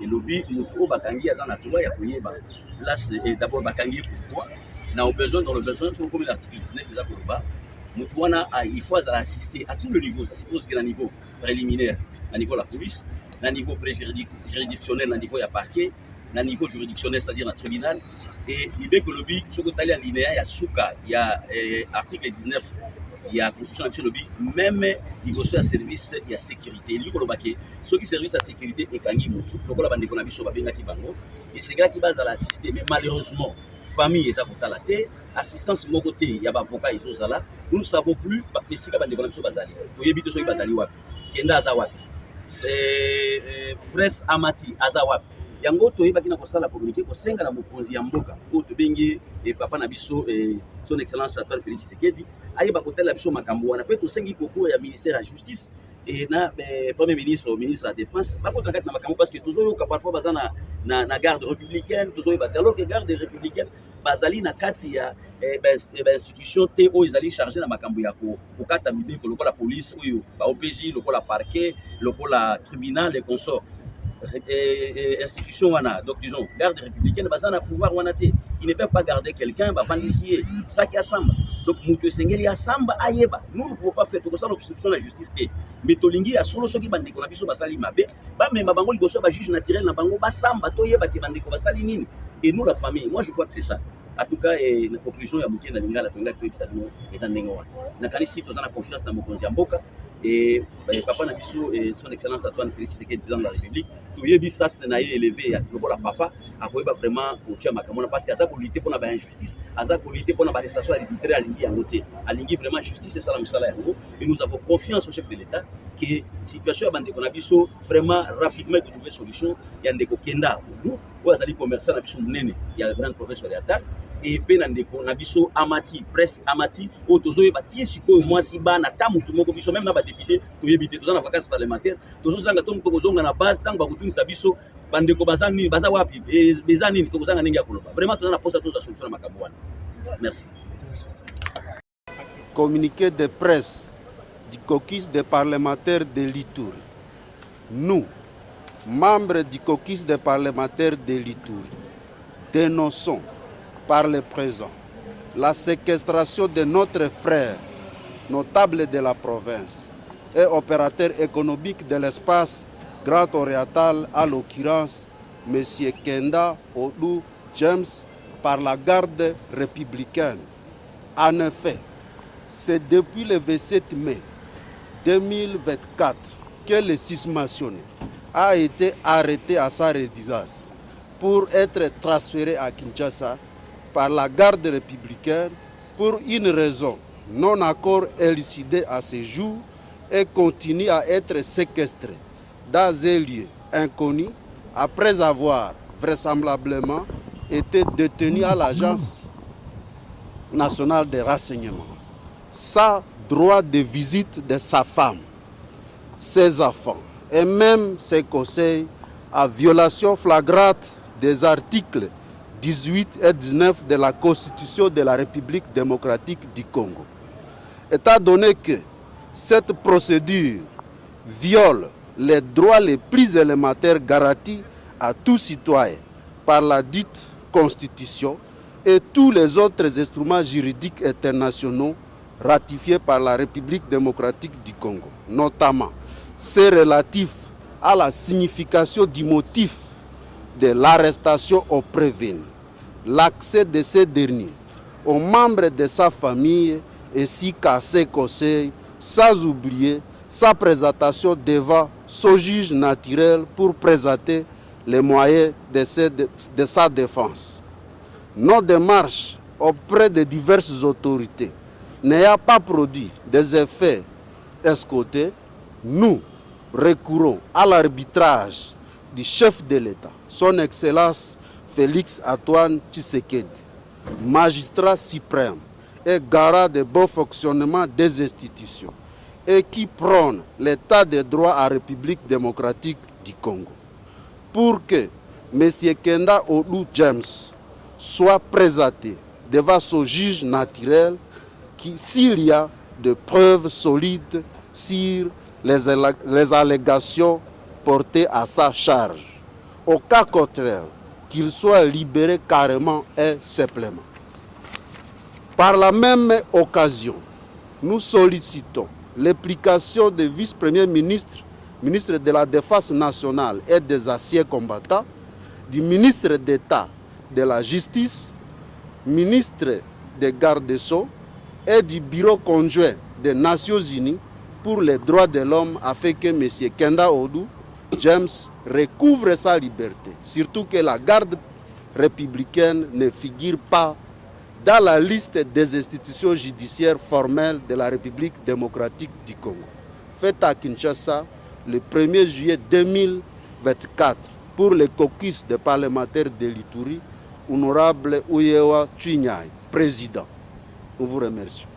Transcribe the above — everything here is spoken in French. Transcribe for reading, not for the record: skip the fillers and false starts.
et lobby mutu bakangi aza na droit ya koyeba là c'est d'abord bakangi pourquoi na au besoin dans le besoin sur comme l'article 19 eza koloba mutu wana il faut assister à tout le niveau, ça suppose que na niveau préliminaire na niveau la police, na niveau pré-juridictionnel na niveau ya parquet, na niveau juridictionnel c'est-à-dire na tribunal. Et il que lobby ce que tali alinéa ya suka ya article 19 ya constitution nationale lobby même niveau ya service ya sécurité lui kolobaki ceux qui service à sécurité ekangi mutu lokola bandeko na biso babengaki bango et c'est qui bazala assister mais malheureusement famille eza kotala te assistance moko te ya bavocat ezozala nous ne savons plus esika bandeko na biso bazali toyebi te soki bazali wapi kenda aza wapi presse amati aza wapi yango toyebaki na kosala communiqué kosenga na mokonzi ya mboka oyo tobengi papa na biso son excellence Antoine Félix Tshisekedi ayeba kotala biso makambo wana mpe tosengi concours ya ministère ya justice et na premier ministre ministre ya défense bakota kati na makambo parce que tozoyoka parfois baza na garde républicaine tozoyeba te alors que garde républicaine bazali na kati ya institution te oyo ezali chargé na makambo ya kokata mibeko lokola police oyo ba OPJ lokola parquet lokola tribunal et consorts institution wana donc disons garde républicaine baza na pouvoir wana te il ne peut pas garder quelqu'un bavandisi ça qui asamba donc mutu esengeli asamba ayeba nous ne pouvons pas faire tokosala obstruction la justice te mais tolingi ya solo soki bandeko na biso basali mabe bamema bango liboso ba juge naturel na bango basamba toyeba ke bandeko basali nini et nous la famille moi je crois que c'est ça en tout cas na conclusion ya mukenda lingala tonga toyebisa bino eza ndenge wana nakanisi toza na confiance na mokonzi ya mboka et papa na biso son excellence Antoine Félix Tshisekedi président de la République toyebi ça na ye élevé ya lokola papa akoyeba vraiment kotia makambo parce que aza kolite mpona ba injustice aza kolite mpona baarrestation arbitraire alingi yango te alingi vraiment justice esala mosala yango et nous avons confiance au chef de l'État que situation ya bandeko na biso vraiment rapidement ekotrouve solution ya ndeko kenda oyo azali commerçant na biso monene ya grande province ya Atar et mpe na ndeko na biso amati presse amati oyo tozoyeba tie sikoyo mwasi bana ta mutu moko biso même na badepute toyebi te toza na vacances parlementaire tozozanga to moto kozonga na base ntango bakotungisa biso bandeko baza nini baza wapi beza nini tokozanga ndenge ya koloba vraiment toza na posa toza solution na makambo wana merci. Communiqué de presse du caucus des parlementaires de l'Ituri. Nous, membres du caucus des parlementaires de l'Ituri, dénonçons par le présent la séquestration de notre frère, notable de la province et opérateur économique de l'espace Grand Oriental, à l'occurrence M. Kenda Odou James, par la garde républicaine. En effet, c'est depuis le 27 mai 2024 que le cismationné a été arrêté à sa résidence pour être transféré à Kinshasa par la garde républicaine pour une raison non encore élucidée à ce jour et continue à être séquestré dans un lieu inconnu après avoir vraisemblablement été détenu à l'Agence nationale de renseignement. Sans droit de visite de sa femme, ses enfants et même ses conseils à violation flagrante des articles 18 et 19 de la Constitution de la République démocratique du Congo. Étant donné que cette procédure viole les droits les plus élémentaires garantis à tout citoyen par la dite Constitution et tous les autres instruments juridiques internationaux ratifiés par la République démocratique du Congo, notamment ceux relatifs à la signification du motif de l'arrestation au prévenu, l'accès de ces derniers aux membres de sa famille ainsi qu'à ses conseils, sans oublier sa présentation devant son juge naturel pour présenter les moyens de sa défense. Nos démarches auprès de diverses autorités n'ayant pas produit des effets escomptés, nous recourons à l'arbitrage du chef de l'État, son Excellence Félix Antoine Tshisekedi, magistrat suprême et garant de bon fonctionnement des institutions, et qui prône l'état de droit en République démocratique du Congo, pour que M. Kenda Odou James soit présenté devant son juge naturel s'il y a de preuves solides sur les allégations portées à sa charge. Au cas contraire, qu'il soit libéré carrément et simplement. Par la même occasion, nous sollicitons l'implication des vice-premiers ministres, ministre de la Défense nationale et des anciens combattants, du ministre d'État de la Justice, ministre des Gardes des Sceaux et du Bureau conjoint des Nations Unies pour les droits de l'homme afin que M. Kenda Odou James recouvre sa liberté. Surtout que la garde républicaine ne figure pas dans la liste des institutions judiciaires formelles de la République démocratique du Congo. Faite à Kinshasa le 1er juillet 2024 pour le caucus des parlementaires de l'Ituri, honorable Uyewa Tchinyai, président. Nous vous remercions.